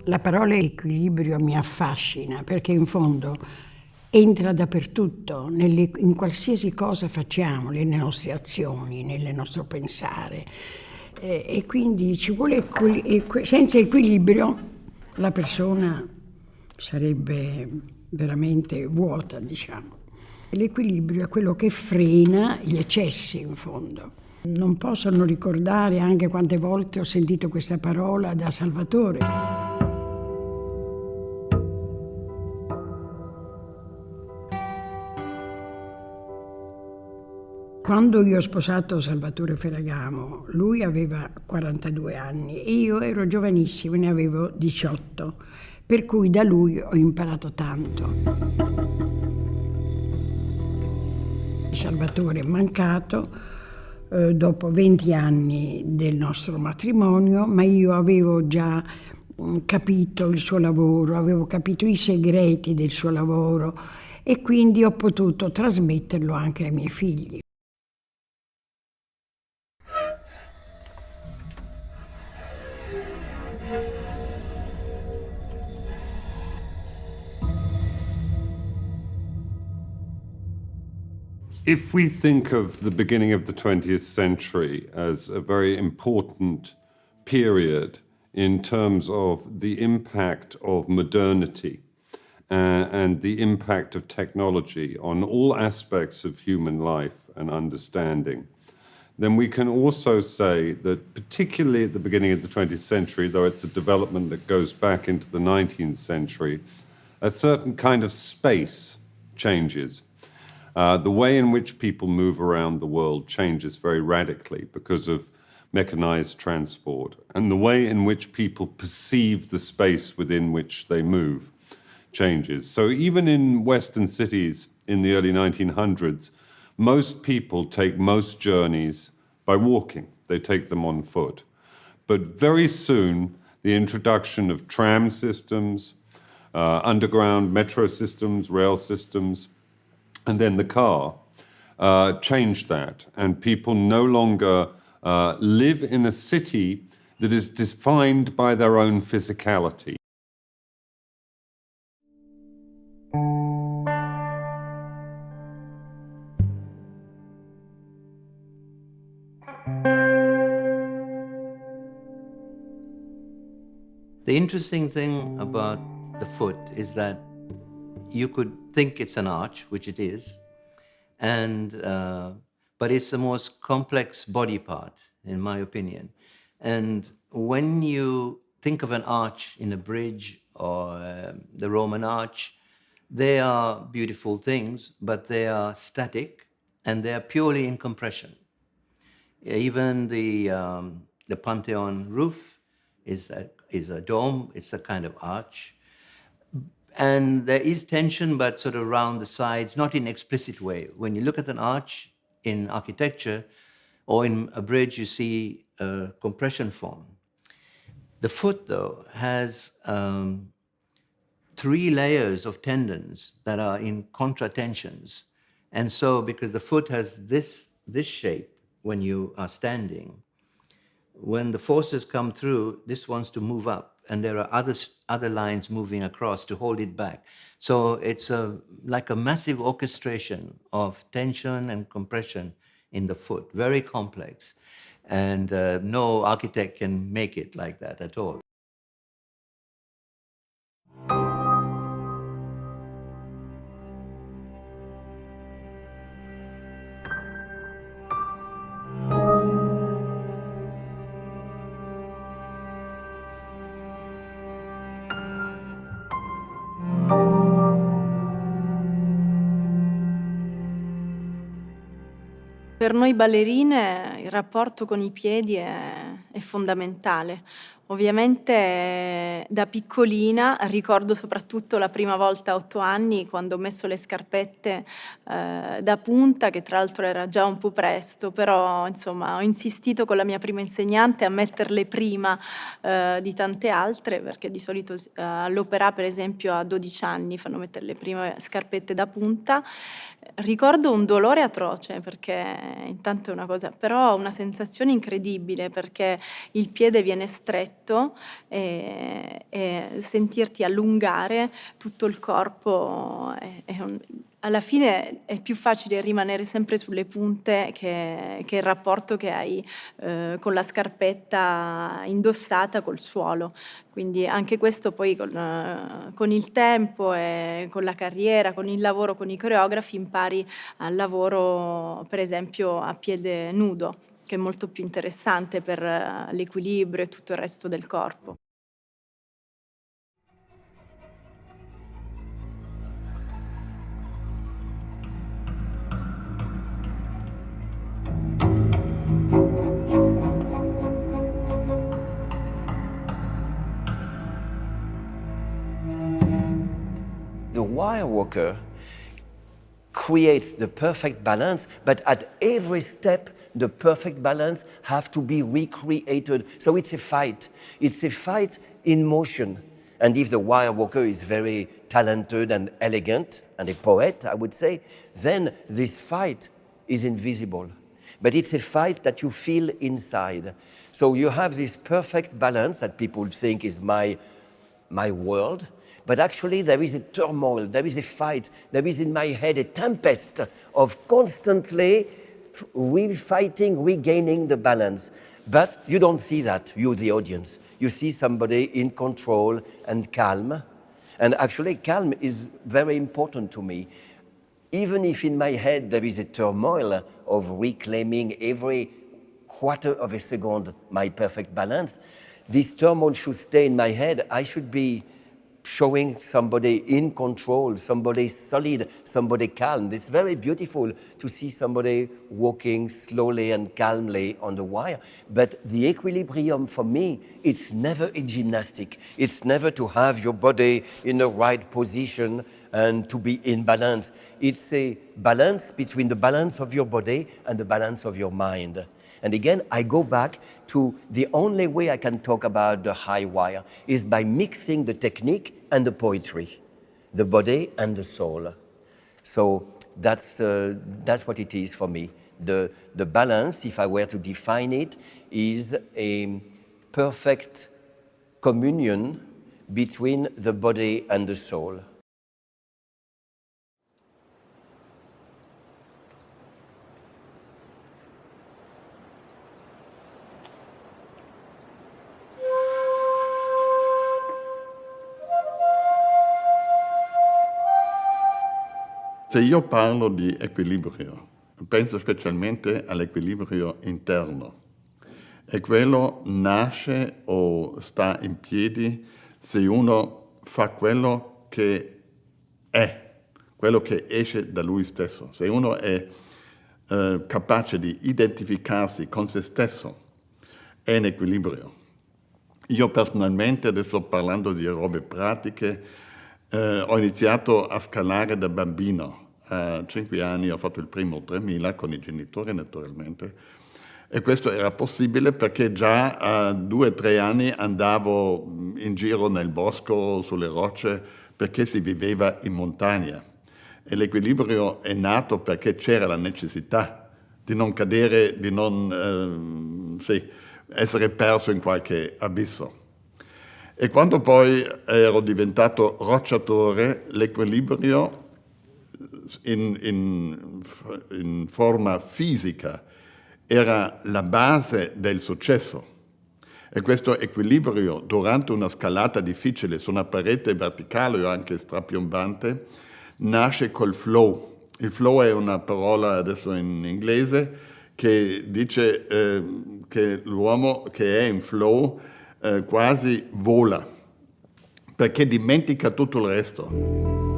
La parola equilibrio mi affascina perché in fondo entra dappertutto, in qualsiasi cosa facciamo, nelle nostre azioni, nel nostro pensare. E quindi ci vuole senza equilibrio la persona sarebbe veramente vuota, diciamo. L'equilibrio è quello che frena gli eccessi, in fondo. Non posso non ricordare anche quante volte ho sentito questa parola da Salvatore. Quando io ho sposato Salvatore Ferragamo, lui aveva 42 anni e io ero giovanissima, ne avevo 18, per cui da lui ho imparato tanto. Salvatore è mancato dopo 20 anni del nostro matrimonio, ma io avevo già capito il suo lavoro, avevo capito i segreti del suo lavoro e quindi ho potuto trasmetterlo anche ai miei figli. If we think of the beginning of the 20th century as a very important period in terms of the impact of modernity and the impact of technology on all aspects of human life and understanding, then we can also say that particularly at the beginning of the 20th century, though it's a development that goes back into the 19th century, a certain kind of space changes. The way in which people move around the world changes very radically because of mechanized transport, and the way in which people perceive the space within which they move changes. So even in Western cities in the early 1900s, most people take most journeys by walking. They take them on foot. But very soon, the introduction of tram systems, underground metro systems, rail systems, and then the car changed that. And people no longer live in a city that is defined by their own physicality. The interesting thing about the foot is that you could think it's an arch, which it is, and but it's the most complex body part, in my opinion. And when you think of an arch in a bridge or the Roman arch, they are beautiful things, but they are static and they are purely in compression. Even the Pantheon roof is a dome, it's a kind of arch. And there is tension, but sort of around the sides, not in an explicit way. When you look at an arch in architecture or in a bridge, you see a compression form. The foot, though, has 3 layers of tendons that are in contratensions. And so, because the foot has this shape when you are standing, when the forces come through, this wants to move up, and there are other lines moving across to hold it back. So it's like a massive orchestration of tension and compression in the foot, very complex. And no architect can make it like that at all. Per noi ballerine il rapporto con i piedi è fondamentale. Ovviamente da piccolina ricordo soprattutto la prima volta a 8 anni quando ho messo le scarpette da punta, che tra l'altro era già un po' presto, però insomma ho insistito con la mia prima insegnante a metterle prima di tante altre, perché di solito all'opera per esempio a 12 anni fanno mettere le prime scarpette da punta. Ricordo un dolore atroce perché intanto è una cosa, però una sensazione incredibile perché il piede viene stretto petto e sentirti allungare tutto il corpo. Alla fine è più facile rimanere sempre sulle punte che il rapporto che hai con la scarpetta indossata col suolo. Quindi anche questo poi con il tempo e con la carriera, con il lavoro con i coreografi impari al lavoro per esempio a piede nudo, che è molto più interessante per l'equilibrio e tutto il resto del corpo. The wire walker creates the perfect balance, but at every step, the perfect balance have to be recreated. So it's a fight. It's a fight in motion. And if the wire walker is very talented and elegant, and a poet, I would say, then this fight is invisible. But it's a fight that you feel inside. So you have this perfect balance that people think is my world, but actually there is a turmoil, there is a fight, there is in my head a tempest of constantly fighting, regaining the balance. But you don't see that, you the audience. You see somebody in control and calm. And actually calm is very important to me. Even if in my head there is a turmoil of reclaiming every quarter of a second my perfect balance, this turmoil should stay in my head. I should be showing somebody in control, somebody solid, somebody calm. It's very beautiful to see somebody walking slowly and calmly on the wire. But the equilibrium for me, it's never a gymnastic. It's never to have your body in the right position and to be in balance. It's a balance between the balance of your body and the balance of your mind. And again, I go back to the only way I can talk about the high wire is by mixing the technique and the poetry, the body and the soul. So that's what it is for me. The balance, if I were to define it, is a perfect communion between the body and the soul. Se io parlo di equilibrio, penso specialmente all'equilibrio interno. E quello nasce o sta in piedi se uno fa quello che è, quello che esce da lui stesso. Se uno è capace di identificarsi con se stesso, è in equilibrio. Io personalmente, adesso parlando di robe pratiche, ho iniziato a scalare da bambino. A 5 anni ho fatto il primo 3000 con i genitori naturalmente e questo era possibile perché già a 2-3 anni andavo in giro nel bosco, sulle rocce, perché si viveva in montagna. E l'equilibrio è nato perché c'era la necessità di non cadere, di non essere perso in qualche abisso. E quando poi ero diventato rocciatore, l'equilibrio in forma fisica era la base del successo. E questo equilibrio durante una scalata difficile su una parete verticale o anche strapiombante nasce col flow. Il flow è una parola adesso in inglese che dice che l'uomo che è in flow quasi vola, perché dimentica tutto il resto.